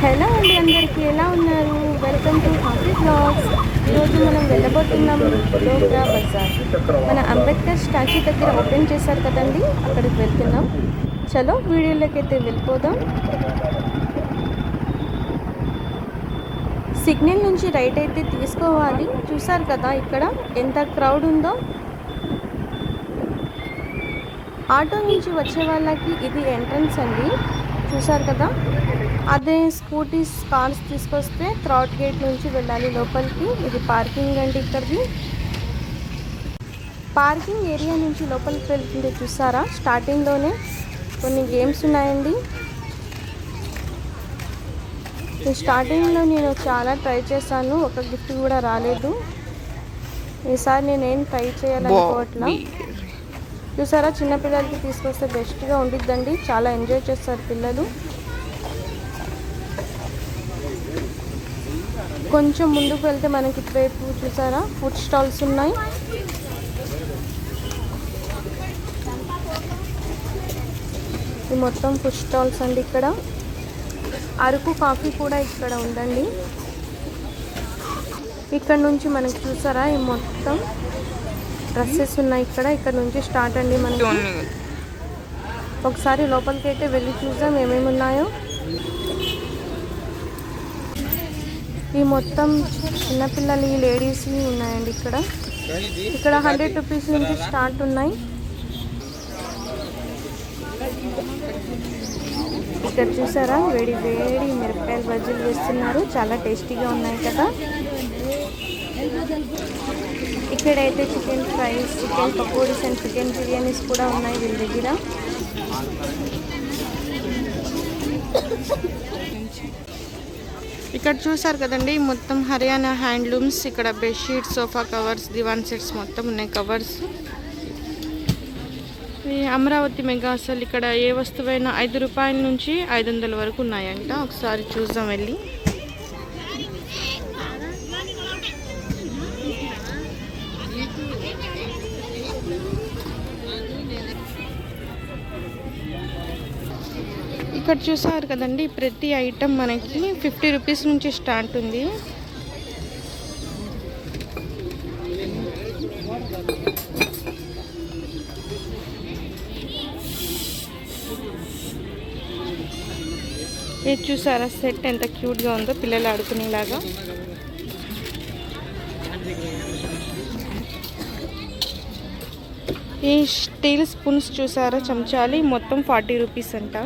Hello అండి, అందరికీ ఎలా ఉన్నారు? Welcome to happy blogs. ఈరోజు మనం వెళ్ళబోతున్నాం డోగ్రా బజార్. మన అంబేద్కర్ స్టాచ్యూ దగ్గర ఓపెన్ చేశారు కదండి, అక్కడికి వెళ్తున్నాం. చలో వీడియోలోకి అయితే వెళ్ళిపోదాం. సిగ్నల్ నుంచి రైట్ అయితే తీసుకోవాలి. చూసారు కదా ఇక్కడ ఎంత క్రౌడ్ ఉందో. ఆటో నుంచి వచ్చే వాళ్ళకి ఇది ఎంట్రన్స్ అండి, చూసారు కదా. అదే స్కూటీస్, కార్స్ తీసుకొస్తే థర్డ్ గేట్ నుంచి వెళ్ళాలి లోపలికి. ఇది పార్కింగ్ అండి. ఇక్కడిది పార్కింగ్ ఏరియా నుంచి లోపలికి వెళ్తుంది. చూసారా, స్టార్టింగ్లోనే కొన్ని గేమ్స్ ఉన్నాయండి. స్టార్టింగ్లో నేను చాలా ట్రై చేశాను, ఒక గిఫ్ట్ కూడా రాలేదు. ఈసారి నేనేం ట్రై చేయాలనుకోవట్లా. చూసారా, చిన్నపిల్లలకి తీసుకొస్తే బెస్ట్గా ఉండిద్దండి, చాలా ఎంజాయ్ చేస్తారు పిల్లలు. కొంచెం ముందుకు వెళ్తే మనకి ఇటువైపు చూసారా ఫుడ్ స్టాల్స్ ఉన్నాయి. ఇది మొత్తం ఫుడ్ స్టాల్స్ అండి. ఇక్కడ అరకు కాఫీ కూడా ఇక్కడ ఉందండి. ఇక్కడ నుంచి మనకి చూసారా ఈ మొత్తం డ్రెస్సెస్ ఉన్నాయి. ఇక్కడ నుంచి స్టార్ట్ అండి మనకి. ఒకసారి లోపలికి అయితే వెళ్ళి చూద్దాం ఏమేమి ఉన్నాయో. ఈ మొత్తం చిన్నపిల్లలు, లేడీస్ ఉన్నాయండి. ఇక్కడ 100 రూపీస్ నుంచి స్టార్ట్ ఉన్నాయి. ఇక్కడ చూసారా వేడి వేడి మిరపకాయలు బజ్జీలు వేస్తున్నారు, చాలా టేస్టీగా ఉన్నాయి కదా. ఇక్కడైతే chicken fries, chicken pakodis and chicken biryanis కూడా ఉన్నాయి వీళ్ళ దగ్గర. ఇక్కడ చూసారు కదండి మొత్తం హర్యానా హ్యాండ్లూమ్స్. ఇక్కడ బెడ్షీట్స్, సోఫా కవర్స్, దివాన్ సెట్స్ మొత్తం ఉన్నాయి కవర్స్. ఈ అమరావతి మెగా అసలు ఇక్కడ ఏ వస్తువైనా 5 రూపాయల నుంచి 500 వరకు ఉన్నాయంట. ఒకసారి చూద్దాం వెళ్ళి. ఇక్కడ చూసారు కదండి ప్రతి ఐటమ్ మనకి 50 రూపీస్ నుంచి స్టార్ట్ ఉంది. ఇది చూసారా సెట్ ఎంత క్యూట్గా ఉందో, పిల్లలు ఆడుకునేలాగా. ఈ స్టీల్ స్పూన్స్ చూసారా, చెంచాలి మొత్తం 40 రూపీస్ అంట.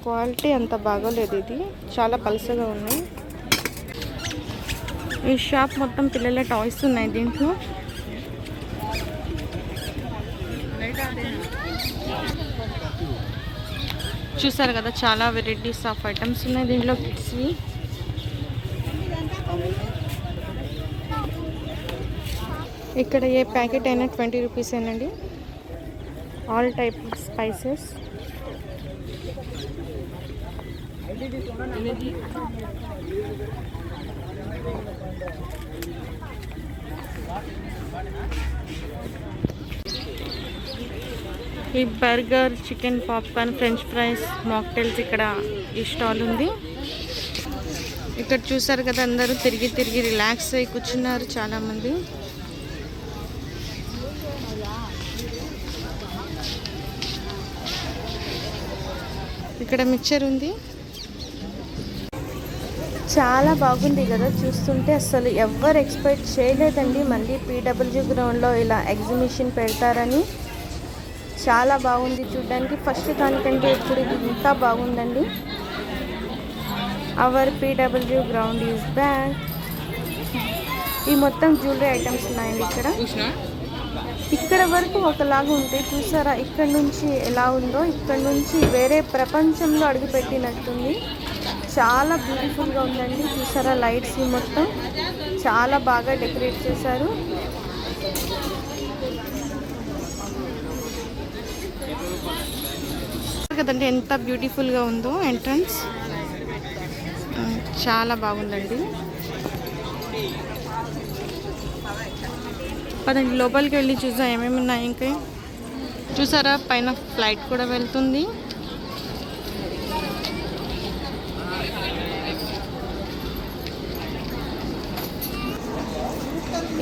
క్వాలిటీ అంత బాగోలేదు, ఇది చాలా పలుసగా ఉన్నాయి. ఈ షాప్ మొత్తం పిల్లల టాయ్స్ ఉన్నాయి దీంట్లో. చూసారు కదా చాలా వెరైటీస్ ఆఫ్ ఐటమ్స్ ఉన్నాయి దీంట్లో కిడ్స్వి. ఇక్కడ ఏ ప్యాకెట్ అయినా 20 రూపీస్ ఏనండి. All type spices. ఈ burger, chicken popcorn, French fries, mocktails ఇక్కడ ఈ స్టాల్ ఉంది. ఇక్కడ చూసారు కదా అందరూ తిరిగి తిరిగి రిలాక్స్ అయ్యి కూర్చున్నారు చాలామంది. ఇక్కడ మిక్చర్ ఉంది, చాలా బాగుంది కదా చూస్తుంటే. అసలు ఎవరు ఎక్స్పెక్ట్ చేయలేదండి మళ్ళీ పీడబ్ల్యూజీ గ్రౌండ్లో ఇలా ఎగ్జిబిషన్ పెడతారని. చాలా బాగుంది చూడడానికి. ఫస్ట్ దానికంటే ఇప్పుడు ఇది ఇంకా బాగుందండి. Our PWG ground is back. ఈ మొత్తం జ్యువెలరీ ఐటమ్స్ ఉన్నాయండి ఇక్కడ. ఇక్కడ వరకు ఒకలాగా ఉంటాయి, చూసారా ఇక్కడ నుంచి ఎలా ఉందో. ఇక్కడ నుంచి వేరే ప్రపంచంలో అడుగుపెట్టినట్టుంది. చాలా బ్యూటిఫుల్గా ఉందండి. చూసారా లైట్స్ మొత్తం చాలా బాగా డెకరేట్ చేశారు. కదండి ఎంత బ్యూటిఫుల్గా ఉందో ఎంట్రన్స్. చాలా బాగుందండి. పదండి లోపలికి వెళ్ళి చూసాం ఏమేమి ఉన్నాయి. ఇంకా చూసారా పైన ఫ్లైట్ కూడా వెళ్తుంది.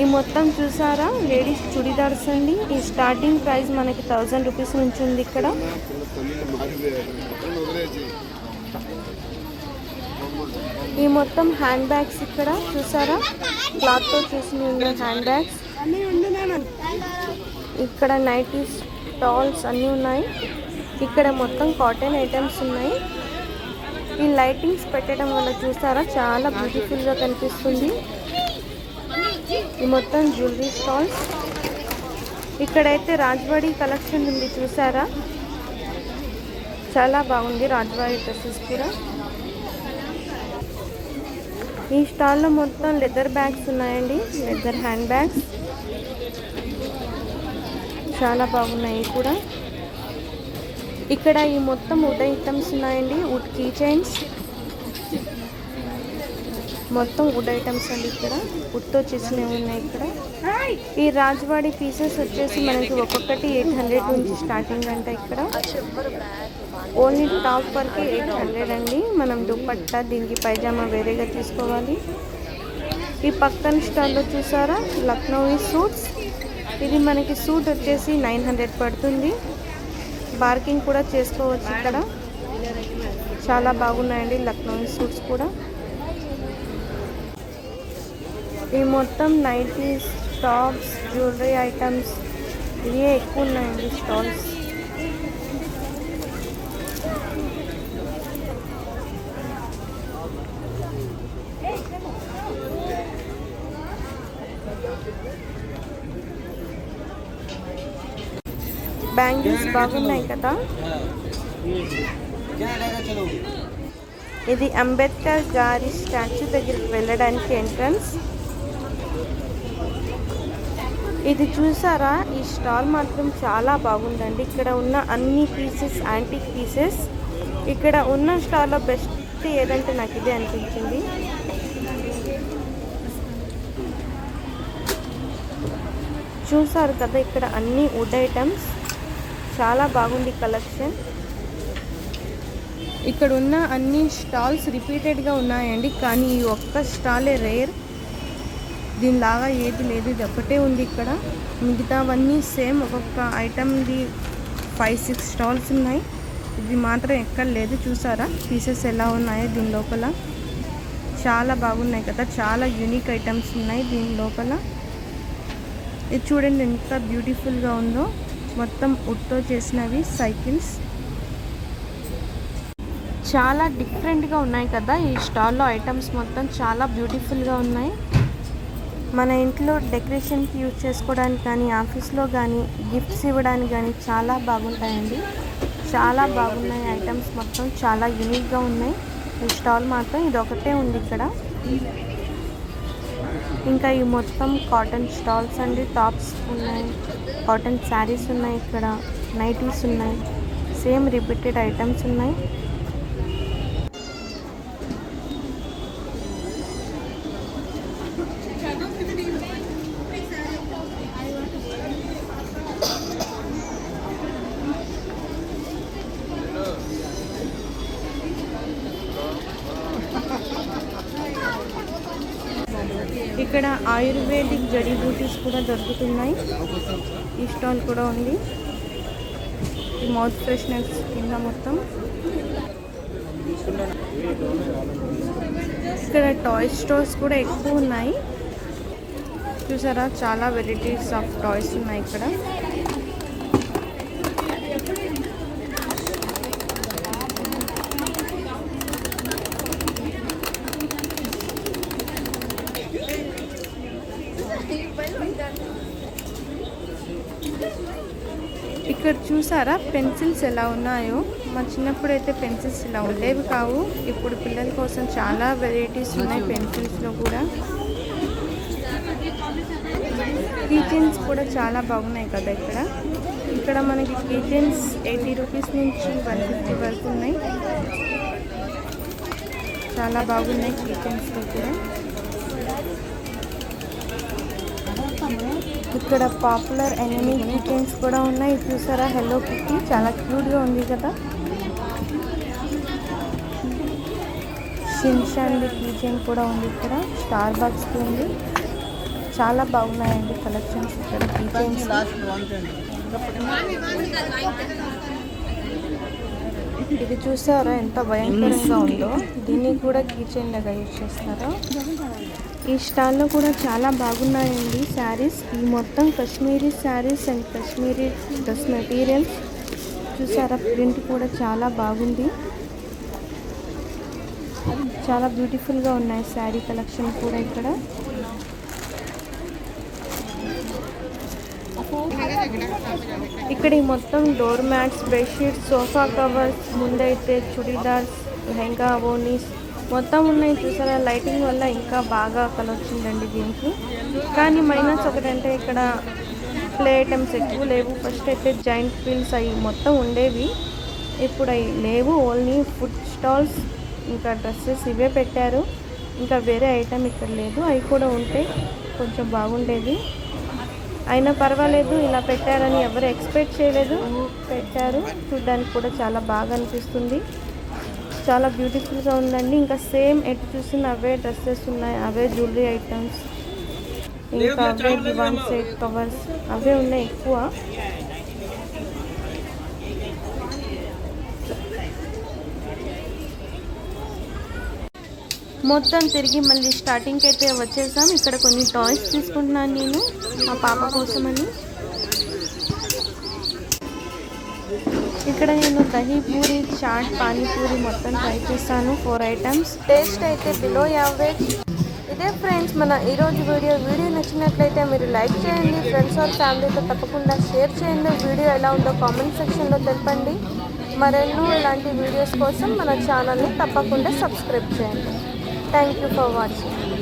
ఈ మొత్తం చూసారా లేడీస్ చుడిదార్స్ అండి. ఈ స్టార్టింగ్ ప్రైస్ మనకి 1000 రూపీస్ నుంచి ఉంది. ఇక్కడ ఈ మొత్తం హ్యాండ్ బ్యాగ్స్ ఇక్కడ చూసారా క్లాత్తో చేసి ఉన్న హ్యాండ్ బ్యాగ్స్. ఇక్కడ నైటీస్ టాల్స్ అన్నీ ఉన్నాయి. ఇక్కడ మొత్తం కాటన్ ఐటమ్స్ ఉన్నాయి. ఈ లైటింగ్స్ పెట్టడం వల్ల చూసారా చాలా బ్యూటిఫుల్గా కనిపిస్తుంది. ఈ మొత్తం జ్యువెలరీ స్టాల్స్. ఇక్కడైతే రాజ్వాడి కలెక్షన్ ఉంది చూసారా, చాలా బాగుంది రాజ్వాడి డ్రెస్సెస్ కూడా. ఈ స్టాల్లో మొత్తం లెదర్ బ్యాగ్స్ ఉన్నాయండి, లెదర్ హ్యాండ్ బ్యాగ్స్ చాలా బాగున్నాయి కూడా. ఇక్కడ ఈ మొత్తం వుడ్ ఐటమ్స్ ఉన్నాయండి, వుడ్ కీ చైన్స్, మొత్తం వుడ్ ఐటమ్స్ అండి. ఇక్కడ వుడ్తో చేసినవి ఉన్నాయి. ఇక్కడ ఈ రాజ్వాడి పీసెస్ వచ్చేసి మనకి ఒక్కొక్కటి 800 నుంచి స్టార్టింగ్ అంట. ఇక్కడ ఓన్లీ టాప్ వరకు 800 అండి. మనం దుపట్టా దీనికి పైజామా వేరేగా తీసుకోవాలి. ఈ పక్కన స్టాల్లో చూసారా లక్నోవి సూట్స్. ఇది మనకి సూట్ వచ్చేసి 900 పడుతుంది. బార్కింగ్ కూడా చేసుకోవచ్చు. ఇక్కడ చాలా బాగున్నాయండి లక్నోవి సూట్స్ కూడా. ఈ మొత్తం నైటీస్, టాప్స్, జ్యువెలరీ ఐటమ్స్ ఇవే ఎక్కువ ఉన్నాయండి స్టాల్స్. బ్యాంగిల్స్ బాగున్నాయి కదా. ఇది అంబేద్కర్ గారి స్టాచ్యూ దగ్గరికి వెళ్ళడానికి ఎంట్రన్స్. ఇది చూసారా ఈ స్టాల్ మాత్రం చాలా బాగుందండి. ఇక్కడ ఉన్న అన్ని పీసెస్ యాంటిక్ పీసెస్. ఇక్కడ ఉన్న స్టాల్లో బెస్ట్ ఏదంటే నాకు ఇదే అనిపించింది. చూసారు కదా ఇక్కడ అన్ని వుడ్ ఐటమ్స్, చాలా బాగుంది కలెక్షన్. ఇక్కడ ఉన్న అన్ని స్టాల్స్ రిపీటెడ్గా ఉన్నాయండి, కానీ ఈ ఒక్క స్టాలే రేర్. దీనిలాగా ఏది లేదు, ఇది ఒకటే ఉంది ఇక్కడ. మిగతావన్నీ సేమ్ ఒక్కొక్క ఐటమ్ది 5-6 స్టాల్స్ ఉన్నాయి. ఇది మాత్రం ఎక్కడ లేదు. చూసారా పీసెస్ ఎలా ఉన్నాయో దీని లోపల. చాలా బాగున్నాయి కదా, చాలా యూనిక్ ఐటమ్స్ ఉన్నాయి దీని లోపల. ఇది చూడండి ఎంత బ్యూటిఫుల్గా ఉందో. మొత్తం వుడ్తో చేసినవి సైకిల్స్ చాలా డిఫరెంట్గా ఉన్నాయి కదా. ఈ స్టాల్లో ఐటమ్స్ మొత్తం చాలా బ్యూటిఫుల్గా ఉన్నాయి. మన ఇంట్లో డెకరేషన్కి యూజ్ చేసుకోవడానికి కానీ, ఆఫీస్లో కానీ, గిఫ్ట్స్ ఇవ్వడానికి కానీ చాలా బాగుంటాయండి. చాలా బాగున్నాయి ఐటమ్స్ మొత్తం, చాలా యూనిక్గా ఉన్నాయి. ఈ స్టాల్ మాత్రం ఇది ఒకటే ఉంది ఇక్కడ. ఇంకా ఈ మొత్తం కాటన్ స్టాల్స్ అండి. టాప్స్ ఉన్నాయి, కాటన్ శారీస్ ఉన్నాయి, ఇక్కడ నైటీస్ ఉన్నాయి, సేమ్ రిపీటెడ్ ఐటమ్స్ ఉన్నాయి. ఇక్కడ ఆయుర్వేదిక్ జడీ బూటీస్ కూడా దొరుకుతున్నాయి. ఈ స్టాల్ కూడా ఉంది. ఈ మౌత్ ఫ్రెషనర్స్ కింద మొత్తం. ఇక్కడ టాయ్ స్టోర్స్ కూడా ఎక్కువ ఉన్నాయి. చూసారా చాలా వెరైటీస్ ఆఫ్ టాయ్స్ ఉన్నాయి ఇక్కడ. ఇక్కడ చూసారా పెన్సిల్స్ ఎలా ఉన్నాయో. మా చిన్నప్పుడు అయితే పెన్సిల్స్ ఇలా ఉండేవి కావు. ఇప్పుడు పిల్లల కోసం చాలా వెరైటీస్ ఉన్నాయి పెన్సిల్స్లో కూడా. కీచెన్స్ కూడా చాలా బాగున్నాయి కదా ఇక్కడ. ఇక్కడ మనకి కీచెన్స్ 80 రూపీస్ నుంచి 150 వరకు ఉన్నాయి. చాలా బాగున్నాయి కీచెన్స్లో కూడా. ఇక్కడ పాపులర్ ఎనిమీ కీ చైన్స్ కూడా ఉన్నాయి. చూసారా హెల్లో కిట్టి చాలా క్యూట్గా ఉంది కదా. షిన్షాన్ది కీ చైన్ కూడా ఉంది. ఇక్కడ స్టార్ బాక్స్ ఉంది. చాలా బాగున్నాయండి కలెక్షన్స్ ఇక్కడ కీ చైన్స్. ఇది చూసారా ఎంత భయంకరంగా ఉందో. దీన్ని కూడా కీ చైన్ లాగా యూజ్ చేస్తారా. ఈ స్టాల్లో కూడా చాలా బాగున్నాయండి శారీస్. ఈ మొత్తం Kashmiri saris and Kashmiri dress materials. చూసారా ప్రింట్ కూడా చాలా బాగుంది. చాలా బ్యూటిఫుల్గా ఉన్నాయి శారీ కలెక్షన్ కూడా ఇక్కడ. ఇక్కడ ఈ మొత్తం door mats, bedsheets, sofa covers, ముందైతే చుడీదార్స్, లెహంగా, ఓనీస్ మొత్తం ఉన్నాయి. చూసారా లైటింగ్ వల్ల ఇంకా బాగా కలొచ్చిందండి దీనికి. కానీ మైనస్ ఒకటంటే ఇక్కడ ప్లే ఐటమ్స్ ఎక్కువ లేవు. ఫస్ట్ అయితే జాయింట్ వీల్స్ అవి మొత్తం ఉండేవి, ఇప్పుడు అవి లేవు. ఓన్లీ ఫుడ్ స్టాల్స్ ఇంకా డ్రెస్సెస్ ఇవే పెట్టారు. ఇంకా వేరే ఐటమ్ ఇక్కడ లేదు. అవి కూడా ఉంటే కొంచెం బాగుండేది. అయినా పర్వాలేదు, ఇలా పెట్టారని ఎవరు ఎక్స్పెక్ట్ చేయలేదు, పెట్టారు. చూడ్డానికి కూడా చాలా బాగా అనిపిస్తుంది. చాలా బ్యూటిఫుల్గా ఉందండి. ఇంకా సేమ్ ఎటు చూసిన అవే డ్రెస్సెస్ ఉన్నాయి, అవే జ్యువెలరీ ఐటమ్స్, ఇంకా అవే దివాన్ సెట్ కవర్స్ అవే ఉన్నాయి ఎక్కువ. మొత్తం తిరిగి మళ్ళీ స్టార్టింగ్కి అయితే వచ్చేసాం. ఇక్కడ కొన్ని టాయ్స్ తీసుకుంటున్నాను నేను మా పాప కోసమని. ఇక్కడ నేను దహీ పూరి, చాట్, పానీపూరి మొత్తం ట్రై చేశాను. 4 ఐటమ్స్. టేస్ట్ అయితే బిలో యావరేజ్. ఇదే ఫ్రెండ్స్ మన ఈరోజు వీడియో. వీడియో నచ్చినట్లయితే మీరు లైక్ చేయండి. ఫ్రెండ్స్ ఆర్ ఫ్యామిలీతో తప్పకుండా షేర్ చేయండి. వీడియో ఎలా ఉందో కామెంట్ సెక్షన్లో తెలపండి. మరెన్నో ఇలాంటి వీడియోస్ కోసం మన ఛానల్ని తప్పకుండా సబ్స్క్రైబ్ చేయండి. Thank you for watching.